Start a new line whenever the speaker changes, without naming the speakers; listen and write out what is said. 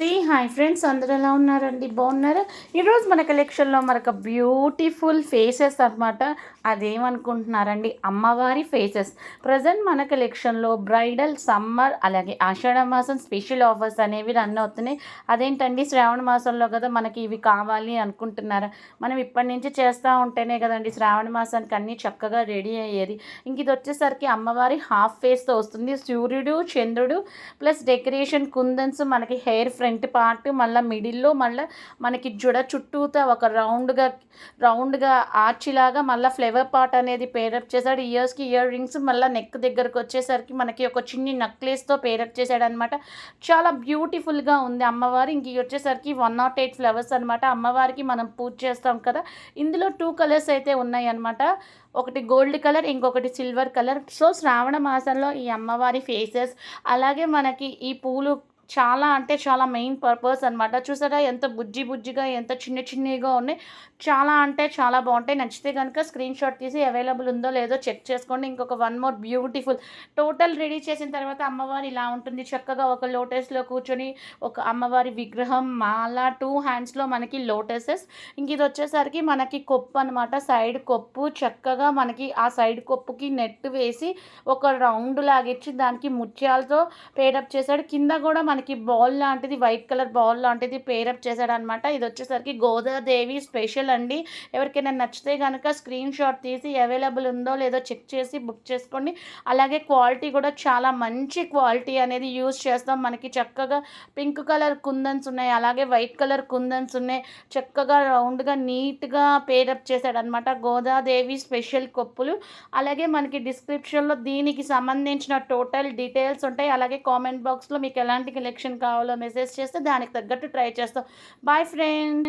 Hi friends, అందరూ ఎలా ఉన్నారండి? బాగున్నారా? ఈరోజు మన కలెక్షన్లో మనకు బ్యూటిఫుల్ ఫేసెస్ అనమాట. అదేమనుకుంటున్నారండి, అమ్మవారి ఫేసెస్. ప్రజెంట్ మన కలెక్షన్లో బ్రైడల్, సమ్మర్, అలాగే ఆషాఢ మాసం స్పెషల్ ఆఫర్స్ అనేవి రన్ అవుతున్నాయి. అదేంటండి, శ్రావణ మాసంలో కదా మనకి ఇవి కావాలి అనుకుంటున్నారా? మనం ఇప్పటి నుంచి చేస్తూ ఉంటేనే కదండి శ్రావణ మాసానికి అన్నీ చక్కగా రెడీ అయ్యేది. ఇంక ఇది వచ్చేసరికి అమ్మవారి హాఫ్ ఫేస్తో వస్తుంది. సూర్యుడు, చంద్రుడు ప్లస్ డెకరేషన్ కుందన్స్, మనకి హెయిర్ ఫ్రంట్ పార్ట్, మళ్ళీ మిడిల్లో మళ్ళీ మనకి జుడ చుట్టూతా ఒక రౌండ్గా ఆర్చిలాగా మళ్ళీ ఫ్లేవర్ పార్ట్ అనేది పేరప్ చేశాడు. ఇయర్స్కి ఇయర్ రింగ్స్, మళ్ళీ నెక్ దగ్గరకు వచ్చేసరికి మనకి ఒక చిన్ని నెక్లెస్తో పేరప్ చేశాడు అనమాట. చాలా బ్యూటిఫుల్గా ఉంది అమ్మవారు. ఇంక ఇవి వచ్చేసరికి 108 ఫ్లవర్స్ అనమాట. అమ్మవారికి మనం పూజ చేస్తాం కదా, ఇందులో 2 కలర్స్ అయితే ఉన్నాయి అనమాట. ఒకటి గోల్డ్ కలర్, ఇంకొకటి సిల్వర్ కలర్. సో శ్రావణ మాసంలో ఈ అమ్మవారి ఫేసెస్, అలాగే మనకి ఈ పూలు చాలా అంటే చాలా మెయిన్ పర్పస్ అనమాట. చూసారా ఎంత బుజ్జిగా, ఎంత చిన్నగా ఉన్నాయి. చాలా అంటే చాలా బాగుంటాయి. నచ్చితే కనుక స్క్రీన్ షాట్ తీసి అవైలబుల్ ఉందో లేదో చెక్ చేసుకోండి. ఇంకొక one more beautiful total ready చేసిన తర్వాత అమ్మవారు ఇలా ఉంటుంది. చక్కగా ఒక లోటస్లో కూర్చొని, ఒక అమ్మవారి విగ్రహం, మాల, 2 హ్యాండ్స్లో మనకి లోటసెస్. ఇంక ఇది వచ్చేసరికి మనకి కొప్పు అనమాట. సైడ్ కొప్పు చక్కగా మనకి ఆ సైడ్ కొప్పుకి నెట్ వేసి ఒక రౌండ్ లాగిచ్చి దానికి ముత్యాలతో పేరప్ చేశాడు. కింద కూడా మనకి బాల్ లాంటిది, వైట్ కలర్ బాల్ లాంటిది పేరప్ చేశాడనమాట. ఇది వచ్చేసరికి గోదాదేవి స్పెషల్ అండి. ఎవరికైనా నచ్చితే కనుక స్క్రీన్ షాట్ తీసి అవైలబుల్ ఉందో లేదో చెక్ చేసి బుక్ చేసుకోండి. అలాగే క్వాలిటీ కూడా చాలా మంచి క్వాలిటీ అనేది యూజ్ చేస్తాం. మనకి చక్కగా పింక్ కలర్ కుందన్స్ ఉన్నాయి, అలాగే వైట్ కలర్ కుందన్స్ ఉన్నాయి. చక్కగా రౌండ్గా నీట్గా పేరప్ చేశాడనమాట. గోదాదేవి స్పెషల్ కొప్పులు. అలాగే మనకి డిస్క్రిప్షన్లో దీనికి సంబంధించిన టోటల్ డీటెయిల్స్ ఉంటాయి. అలాగే కామెంట్ బాక్స్లో మీకు ఎలాంటి కలెక్షన్ కావాలో మెసేజ్ చేస్తే దానికి తగ్గట్టు ట్రై చేస్తాం. Bye friends.